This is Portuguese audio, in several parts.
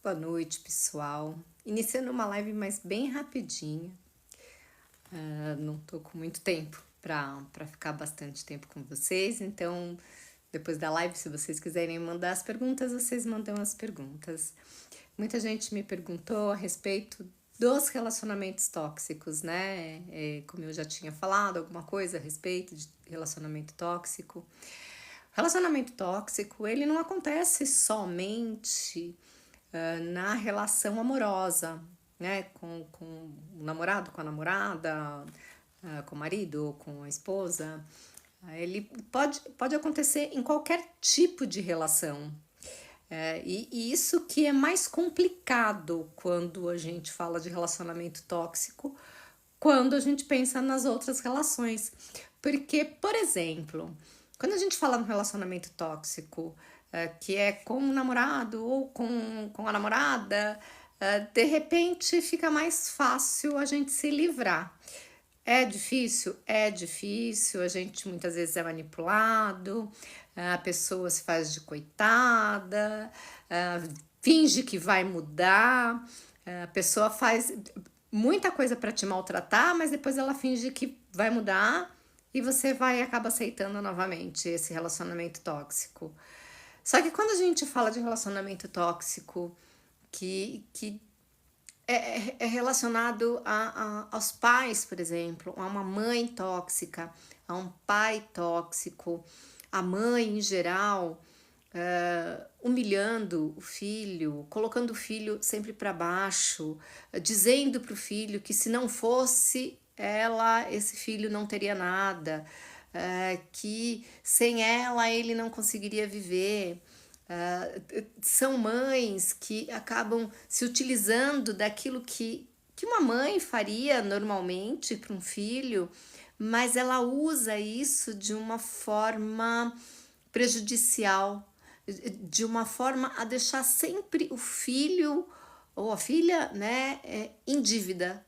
Boa noite, pessoal. Iniciando uma live, mas bem rapidinha. Não tô com muito tempo para ficar bastante tempo com vocês, então depois da live, se vocês quiserem mandar as perguntas, vocês mandam as perguntas. Muita gente me perguntou a respeito dos relacionamentos tóxicos, né? Como eu já tinha falado, alguma coisa a respeito de relacionamento tóxico. Relacionamento tóxico, ele não acontece somente na relação amorosa, né? Com o namorado, com a namorada, com o marido ou com a esposa. Ele pode acontecer em qualquer tipo de relação. E isso que é mais complicado quando a gente fala de relacionamento tóxico, quando a gente pensa nas outras relações. Porque, por exemplo, quando a gente fala no relacionamento tóxico, que é com o namorado ou com a namorada, de repente fica mais fácil a gente se livrar. É difícil? É difícil, a gente muitas vezes é manipulado, a pessoa se faz de coitada, finge que vai mudar, a pessoa faz muita coisa para te maltratar, mas depois ela finge que vai mudar e você vai e acaba aceitando novamente esse relacionamento tóxico. Só que quando a gente fala de relacionamento tóxico que é relacionado aos pais, por exemplo, a uma mãe tóxica, a um pai tóxico, a mãe em geral, humilhando o filho, colocando o filho sempre para baixo, dizendo para o filho que se não fosse ela, esse filho não teria nada, que sem ela ele não conseguiria viver. São mães que acabam se utilizando daquilo que uma mãe faria normalmente para um filho, mas ela usa isso de uma forma prejudicial, de uma forma a deixar sempre o filho ou a filha, né, em dívida.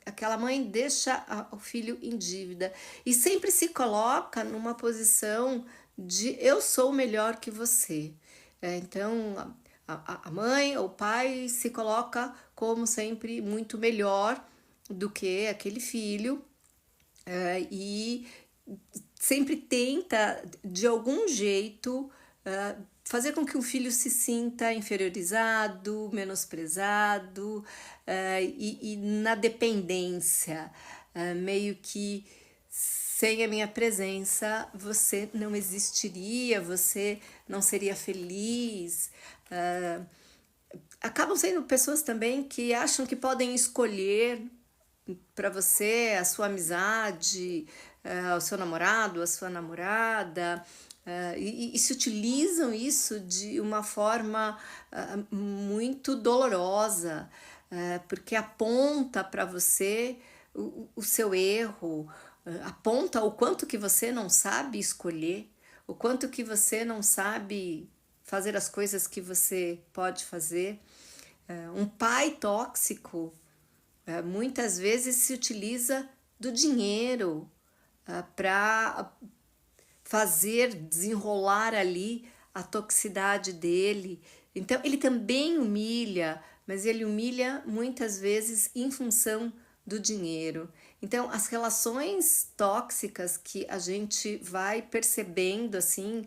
Aquela mãe deixa o filho em dívida e sempre se coloca numa posição de eu sou melhor que você. Então a mãe ou o pai se coloca como sempre muito melhor do que aquele filho, e sempre tenta, de algum jeito, fazer com que o filho se sinta inferiorizado, menosprezado, e na dependência, meio que sem a minha presença você não existiria, você não seria feliz. Acabam sendo pessoas também que acham que podem escolher para você a sua amizade, o seu namorado, a sua namorada, e se utilizam isso de uma forma muito dolorosa, porque aponta para você o seu erro, aponta o quanto que você não sabe escolher, o quanto que você não sabe fazer as coisas que você pode fazer. Um pai tóxico muitas vezes se utiliza do dinheiro para fazer desenrolar ali a toxicidade dele. Então ele também humilha, mas ele humilha muitas vezes em função do dinheiro. Então as relações tóxicas que a gente vai percebendo assim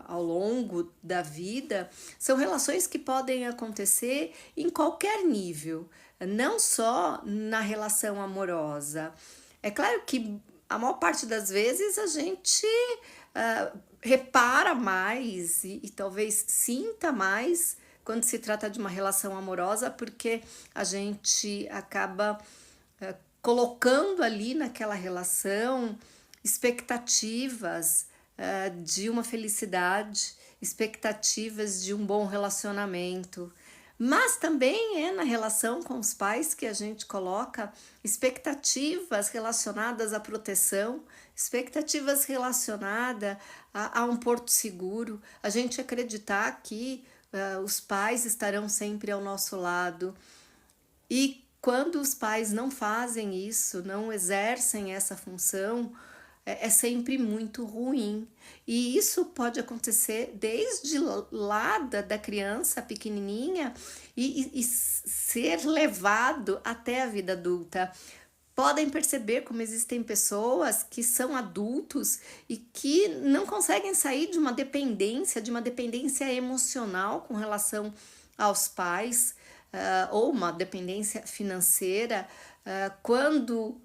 ao longo da vida são relações que podem acontecer em qualquer nível, não só na relação amorosa. É claro que a maior parte das vezes a gente repara mais e talvez sinta mais quando se trata de uma relação amorosa, porque a gente acaba colocando ali naquela relação expectativas de uma felicidade, expectativas de um bom relacionamento. Mas também é na relação com os pais que a gente coloca expectativas relacionadas à proteção, expectativas relacionadas a um porto seguro, a gente acreditar que os pais estarão sempre ao nosso lado. E quando os pais não fazem isso, não exercem essa função, é sempre muito ruim. E isso pode acontecer desde lá da criança pequenininha e ser levado até a vida adulta. Podem perceber como existem pessoas que são adultos e que não conseguem sair de uma dependência emocional com relação aos pais, ou uma dependência financeira, quando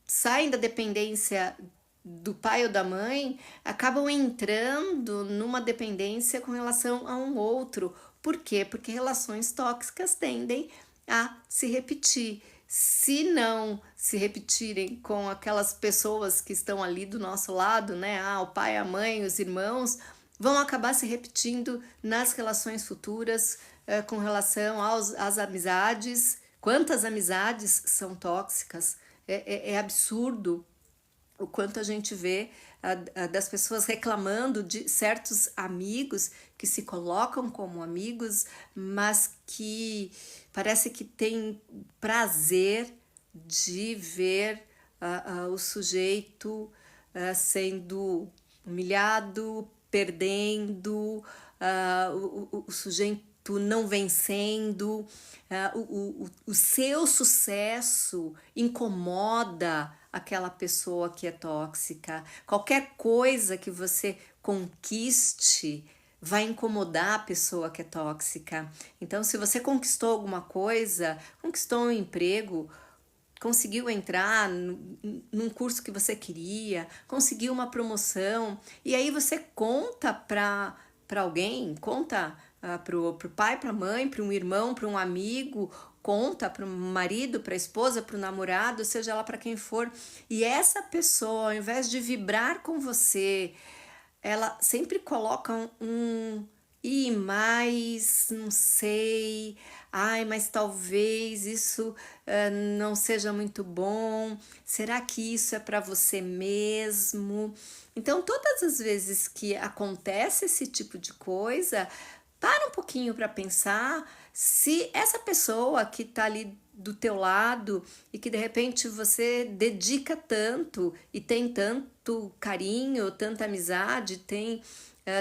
saem da dependência do pai ou da mãe, acabam entrando numa dependência com relação a um outro. Por quê? Porque relações tóxicas tendem a se repetir. Se não se repetirem com aquelas pessoas que estão ali do nosso lado, né? O pai, a mãe, os irmãos, vão acabar se repetindo nas relações futuras, com relação às amizades. Quantas amizades são tóxicas? É absurdo o quanto a gente vê das pessoas reclamando de certos amigos que se colocam como amigos, mas que parece que tem prazer de ver o sujeito sendo humilhado, perdendo, o sujeito não vencendo, o seu sucesso incomoda aquela pessoa que é tóxica. Qualquer coisa que você conquiste vai incomodar a pessoa que é tóxica. Então, se você conquistou alguma coisa, conquistou um emprego, conseguiu entrar num curso que você queria, conseguiu uma promoção, e aí você conta para alguém, conta pro pai, para a mãe, para um irmão, para um amigo, conta para o marido, para a esposa, para o namorado, seja lá para quem for, e essa pessoa, ao invés de vibrar com você, ela sempre coloca e mais, não sei, ai, mas talvez isso não seja muito bom, será que isso é para você mesmo? Então, todas as vezes que acontece esse tipo de coisa, para um pouquinho para pensar se essa pessoa que está ali do teu lado e que de repente você dedica tanto e tem tanto carinho, tanta amizade, tem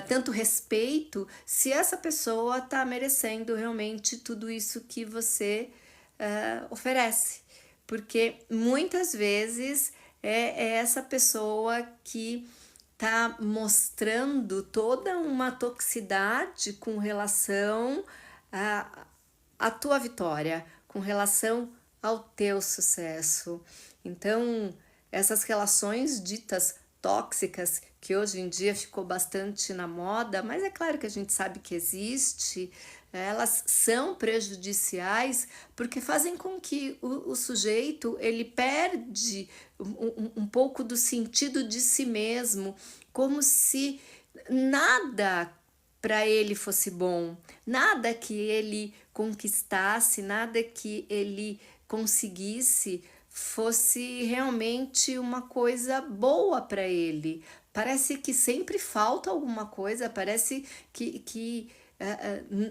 tanto respeito, se essa pessoa está merecendo realmente tudo isso que você oferece. Porque muitas vezes é essa pessoa que tá mostrando toda uma toxicidade com relação à tua vitória, com relação ao teu sucesso. Então, essas relações ditas tóxicas, que hoje em dia ficou bastante na moda, mas é claro que a gente sabe que existe, elas são prejudiciais porque fazem com que o sujeito ele perde um pouco do sentido de si mesmo, como se nada para ele fosse bom, nada que ele conquistasse, nada que ele conseguisse fosse realmente uma coisa boa para ele. Parece que sempre falta alguma coisa, parece que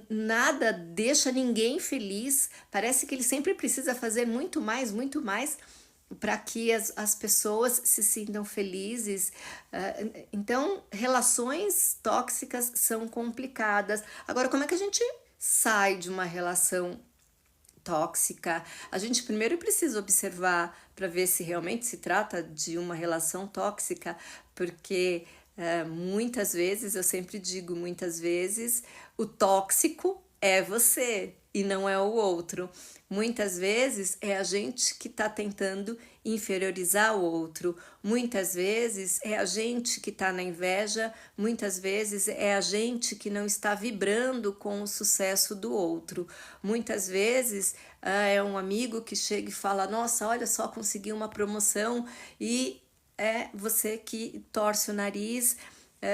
nada deixa ninguém feliz, parece que ele sempre precisa fazer muito mais para que as pessoas se sintam felizes. Então, relações tóxicas são complicadas. Agora, como é que a gente sai de uma relação tóxica? A gente primeiro precisa observar para ver se realmente se trata de uma relação tóxica, porque muitas vezes, eu sempre digo muitas vezes, o tóxico é você e não é o outro. Muitas vezes é a gente que está tentando inferiorizar o outro, muitas vezes é a gente que está na inveja, muitas vezes é a gente que não está vibrando com o sucesso do outro, muitas vezes é um amigo que chega e fala: nossa, olha só, consegui uma promoção, e é você que torce o nariz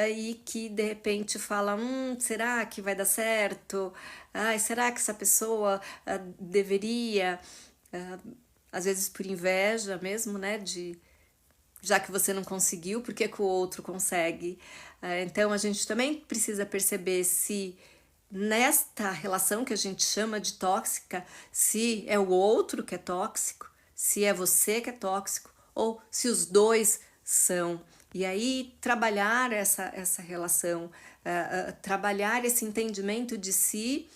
e que de repente fala: será que vai dar certo? Ai, será que essa pessoa deveria? Às vezes por inveja mesmo, né? Já que você não conseguiu, por que o outro consegue? Então a gente também precisa perceber se nesta relação que a gente chama de tóxica, se é o outro que é tóxico, se é você que é tóxico, ou se os dois são. E aí trabalhar essa relação, trabalhar esse entendimento de si,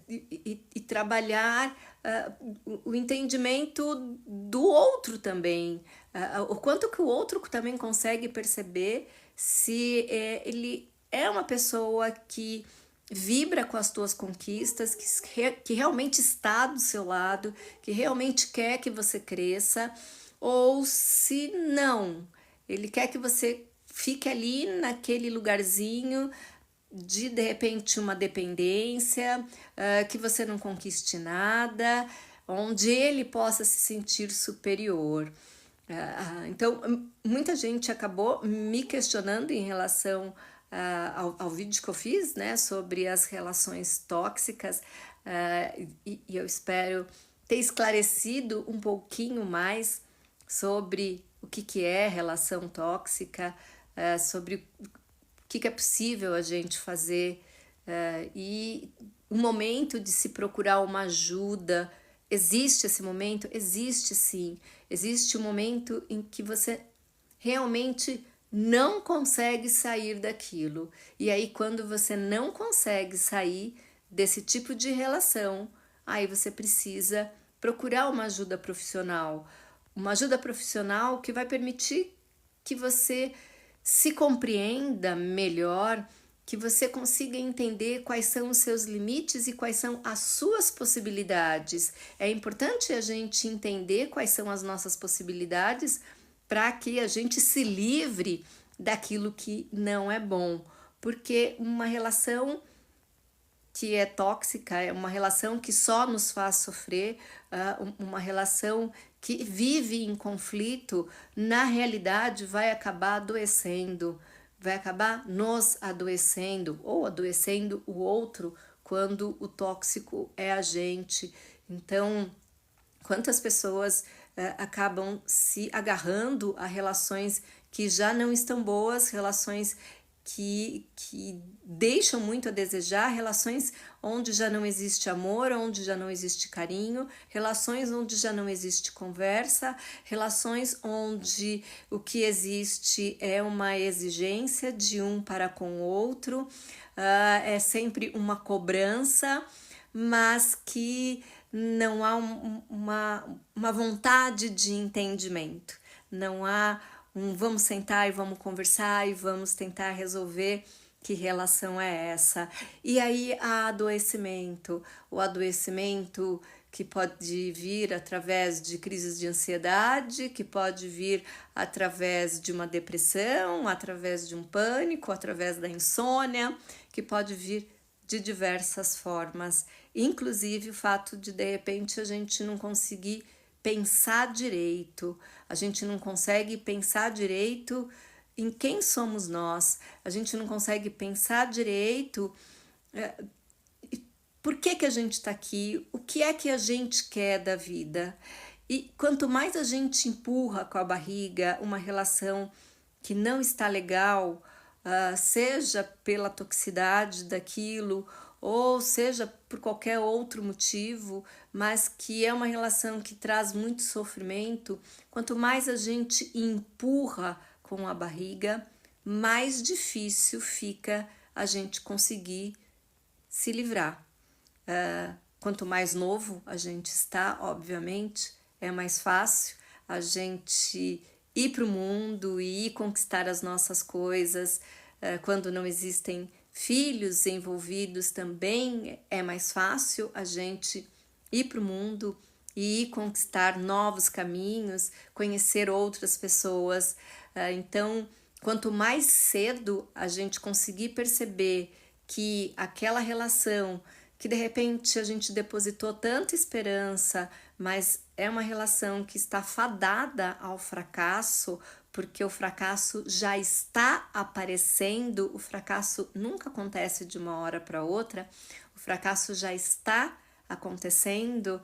e trabalhar o entendimento do outro também, o quanto que o outro também consegue perceber se ele é uma pessoa que vibra com as tuas conquistas, que realmente está do seu lado, que realmente quer que você cresça, ou se não, ele quer que você fique ali naquele lugarzinho de repente uma dependência, que você não conquiste nada, onde ele possa se sentir superior. Então, muita gente acabou me questionando em relação ao vídeo que eu fiz, né, sobre as relações tóxicas, e eu espero ter esclarecido um pouquinho mais sobre o que é relação tóxica, sobre o que é possível a gente fazer, e o momento de se procurar uma ajuda. Existe esse momento? Existe sim. Existe um momento em que você realmente não consegue sair daquilo. E aí, quando você não consegue sair desse tipo de relação, aí você precisa procurar uma ajuda profissional. Uma ajuda profissional que vai permitir que você se compreenda melhor, que você consiga entender quais são os seus limites e quais são as suas possibilidades. É importante a gente entender quais são as nossas possibilidades para que a gente se livre daquilo que não é bom, porque uma relação que é tóxica é uma relação que só nos faz sofrer, uma relação que vive em conflito, na realidade vai acabar adoecendo, vai acabar nos adoecendo ou adoecendo o outro quando o tóxico é a gente. Então, quantas pessoas acabam se agarrando a relações que já não estão boas, relações que deixam muito a desejar, relações onde já não existe amor, onde já não existe carinho, relações onde já não existe conversa, relações onde o que existe é uma exigência de um para com o outro, é sempre uma cobrança, mas que não há uma vontade de entendimento, não há vamos sentar e vamos conversar e vamos tentar resolver que relação é essa. E aí o adoecimento que pode vir através de crises de ansiedade, que pode vir através de uma depressão, através de um pânico, através da insônia, que pode vir de diversas formas, inclusive o fato de repente a gente não conseguir pensar direito, a gente não consegue pensar direito em quem somos nós, a gente não consegue pensar direito por que a gente está aqui, o que é que a gente quer da vida. E quanto mais a gente empurra com a barriga uma relação que não está legal, seja pela toxicidade daquilo, ou seja por qualquer outro motivo, mas que é uma relação que traz muito sofrimento, quanto mais a gente empurra com a barriga, mais difícil fica a gente conseguir se livrar. Quanto mais novo a gente está, obviamente, é mais fácil a gente ir para o mundo e ir conquistar as nossas coisas. Quando não existem filhos envolvidos, também é mais fácil a gente ir para o mundo e ir conquistar novos caminhos, conhecer outras pessoas. Então, quanto mais cedo a gente conseguir perceber que aquela relação que de repente a gente depositou tanta esperança, mas é uma relação que está fadada ao fracasso, porque o fracasso já está aparecendo, o fracasso nunca acontece de uma hora para outra, o fracasso já está acontecendo.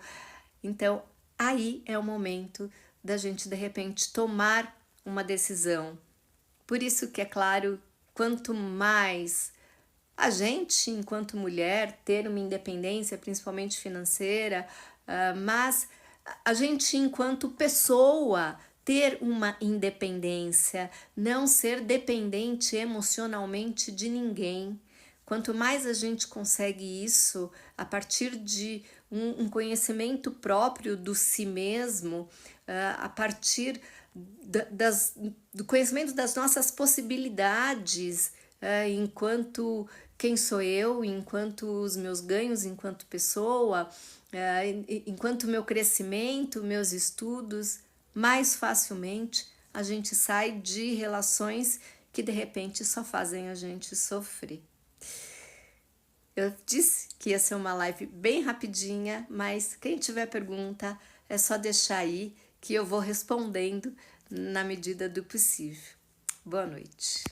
Então, aí é o momento da gente de repente tomar uma decisão. Por isso que é claro, quanto mais a gente, enquanto mulher, ter uma independência, principalmente financeira, mas a gente, enquanto pessoa, ter uma independência, não ser dependente emocionalmente de ninguém. Quanto mais a gente consegue isso a partir de um conhecimento próprio do si mesmo, a partir do conhecimento das nossas possibilidades, enquanto quem sou eu, enquanto os meus ganhos enquanto pessoa, enquanto meu crescimento, meus estudos, mais facilmente a gente sai de relações que de repente só fazem a gente sofrer. Eu disse que ia ser uma live bem rapidinha, mas quem tiver pergunta é só deixar aí que eu vou respondendo na medida do possível. Boa noite.